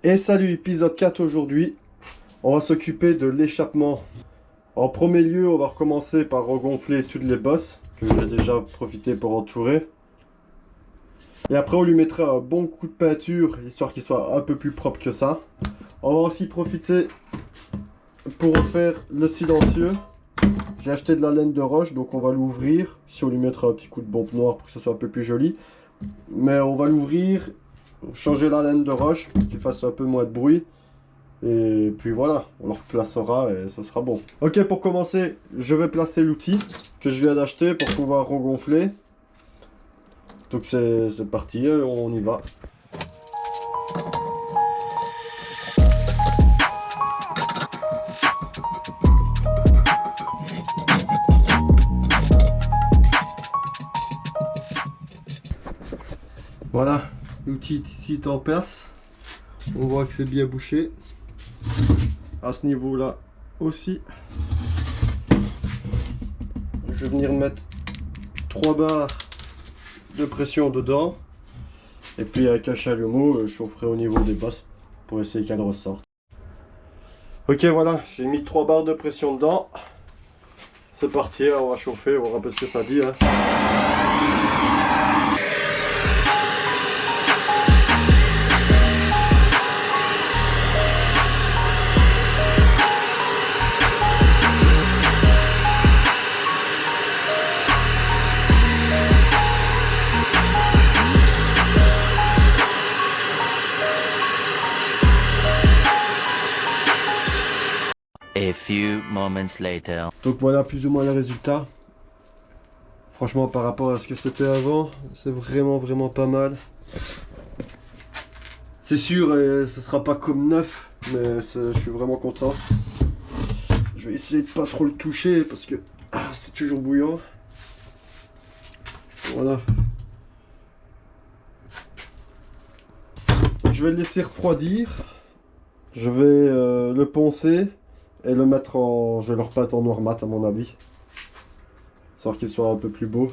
Et salut, épisode 4 aujourd'hui. On va s'occuper de l'échappement. En premier lieu, on va recommencer par regonfler toutes les bosses que j'ai déjà profité pour entourer. Et après, on lui mettra un bon coup de peinture, histoire qu'il soit un peu plus propre que ça. On va aussi profiter pour faire le silencieux. J'ai acheté de la laine de roche, donc on va l'ouvrir. Si on lui mettra un petit coup de bombe noire pour que ce soit un peu plus joli. Mais on va l'ouvrir, changer la laine de roche pour qu'il fasse un peu moins de bruit. Et puis voilà, on le replacera et ce sera bon. Ok, pour commencer, je vais placer l'outil que je viens d'acheter pour pouvoir regonfler. Donc c'est parti, on y va. Voilà, l'outil ici est en place. On voit que c'est bien bouché. À ce niveau-là aussi. Je vais venir mettre 3 barres de pression dedans. Et puis avec un chalumeau, je chaufferai au niveau des bosses pour essayer qu'elles ressortent. Ok, voilà, j'ai mis 3 barres de pression dedans. C'est parti, on va chauffer, on va voir un peu ce que ça dit. Hein. A few moments later. Donc voilà plus ou moins le résultat. Franchement, par rapport à ce que c'était avant, c'est vraiment pas mal. C'est sûr, ce sera pas comme neuf, mais je suis vraiment content. Je vais essayer de pas trop le toucher parce que c'est toujours bouillant. Voilà. Je vais le laisser refroidir. Je vais le poncer et le mettre en... Je vais le repeindre en noir mat à mon avis. Histoire qu'il soit un peu plus beau.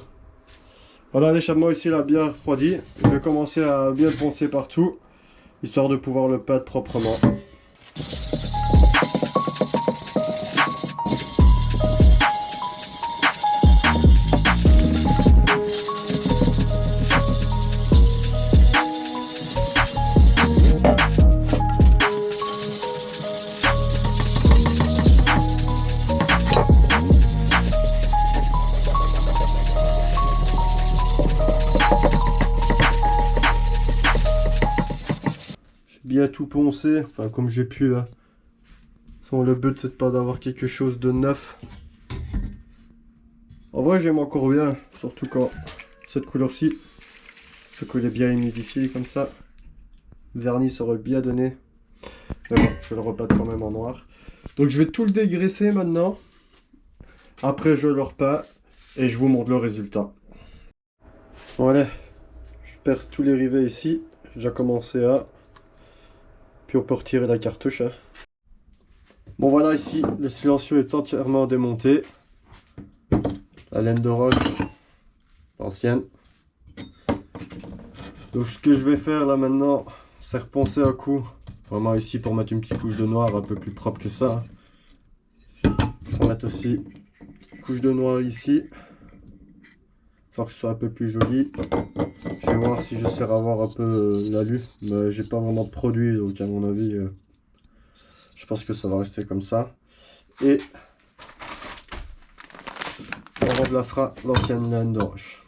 Voilà, l'échappement ici il a bien refroidi. Je vais commencer à bien le poncer partout, histoire de pouvoir le peindre proprement. Bien tout poncé, enfin comme j'ai pu là. Le but c'est pas d'avoir quelque chose de neuf. En vrai j'aime encore bien, surtout quand cette couleur-ci, ce qu'il est bien humidifié comme ça. Le vernis ça aurait bien donné. Mais bon, je le repeins quand même en noir. Donc je vais tout le dégraisser maintenant. Après je le repeins et je vous montre le résultat. Voilà, je perce tous les rivets ici. J'ai déjà commencé à... Puis on peut retirer la cartouche. Hein. Bon voilà, ici le silencieux est entièrement démonté. La laine de roche ancienne. Donc ce que je vais faire là maintenant, c'est reponcer un coup. Vraiment ici pour mettre une petite couche de noir un peu plus propre que ça. Je vais mettre aussi une couche de noir ici. Pour que ce soit un peu plus joli. Je vais voir si je sais avoir un peu l'alu. Mais j'ai pas vraiment de produit, donc à mon avis, je pense que ça va rester comme ça. Et on remplacera l'ancienne laine de roche.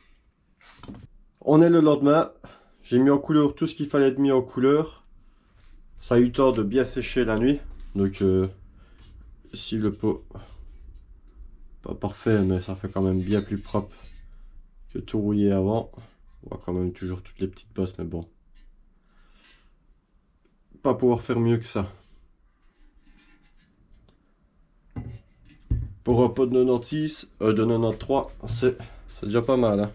On est le lendemain. J'ai mis en couleur tout ce qu'il fallait être mis en couleur. Ça a eu le temps de bien sécher la nuit. Donc ici le pot, pas parfait, mais ça fait quand même bien plus propre que tout rouillé avant. On voit quand même toujours toutes les petites bosses, mais bon. Pas pouvoir faire mieux que ça. Pour un pot de 96, de 93, c'est déjà pas mal. Hein.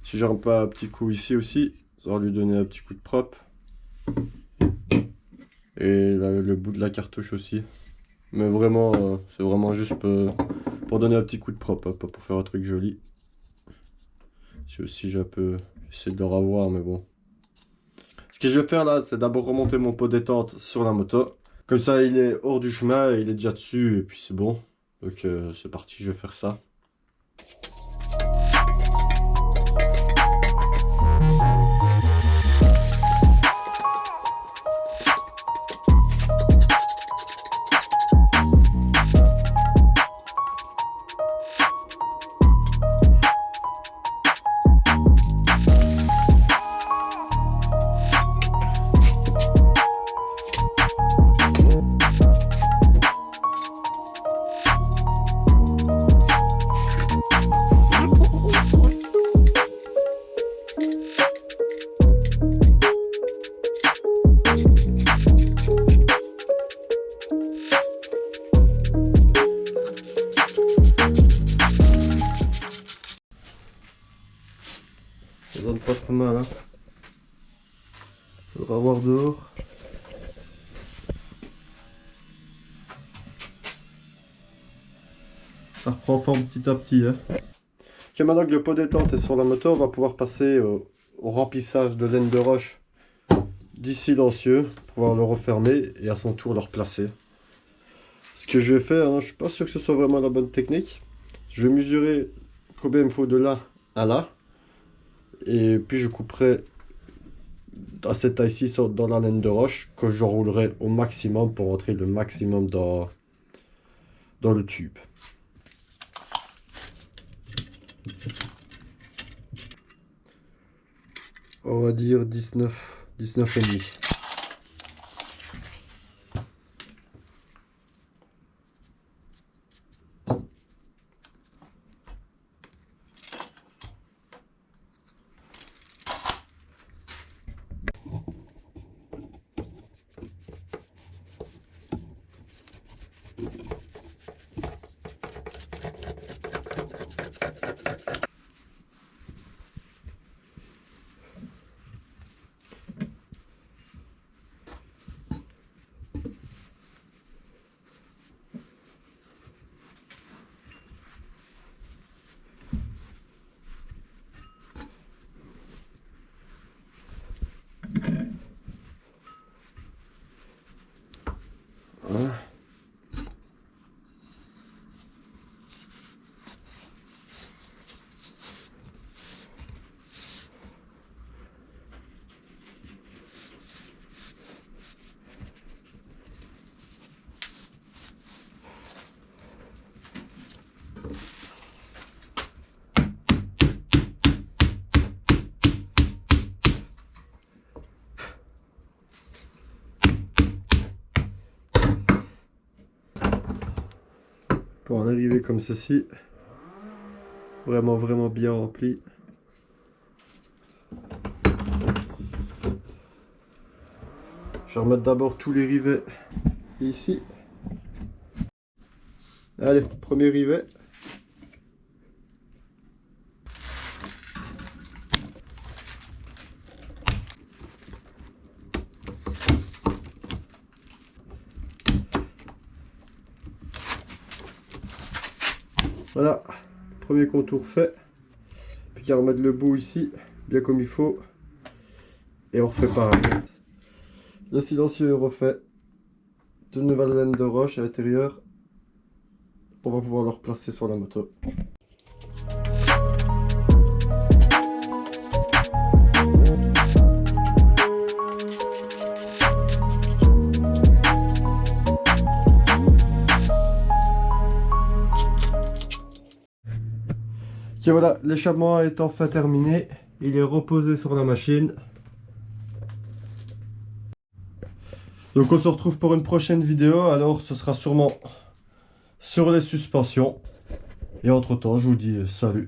Si j'aurais pas un petit coup ici aussi, ça va lui donner un petit coup de propre. Et le bout de la cartouche aussi. Mais vraiment, c'est vraiment juste pour donner un petit coup de propre, pas pour faire un truc joli. Ici aussi, j'ai un peu essayé de le revoir, mais bon. Ce que je vais faire là, c'est d'abord remonter mon pot détente sur la moto. Comme ça, il est hors du chemin, il est déjà dessus et puis c'est bon. Donc c'est parti, je vais faire ça. Ça donne pas trop mal, hein. Faudra voir dehors. Ça reprend forme petit à petit, hein. Ok, maintenant que le pot détente est sur la moto, on va pouvoir passer au remplissage de laine de roche dit silencieux, pouvoir le refermer et à son tour le replacer. Ce que je vais faire, hein, je suis pas sûr que ce soit vraiment la bonne technique. Je vais mesurer combien il me faut de là à là. Et puis je couperai à cette taille-ci dans la laine de roche que j'enroulerai au maximum pour entrer le maximum dans le tube. On va dire 19,5. Voilà. Pour en arriver comme ceci, vraiment bien rempli. Je vais remettre d'abord tous les rivets ici. Allez, premier rivet. Voilà, premier contour fait. Puis qu'à remettre le bout ici, bien comme il faut. Et on refait pareil. Le silencieux est refait. De nouvelles laines de roche à l'intérieur. On va pouvoir le replacer sur la moto. Ok, voilà, l'échappement est enfin terminé. Il est reposé sur la machine. Donc on se retrouve pour une prochaine vidéo. Alors ce sera sûrement sur les suspensions. Et entre temps, je vous dis salut.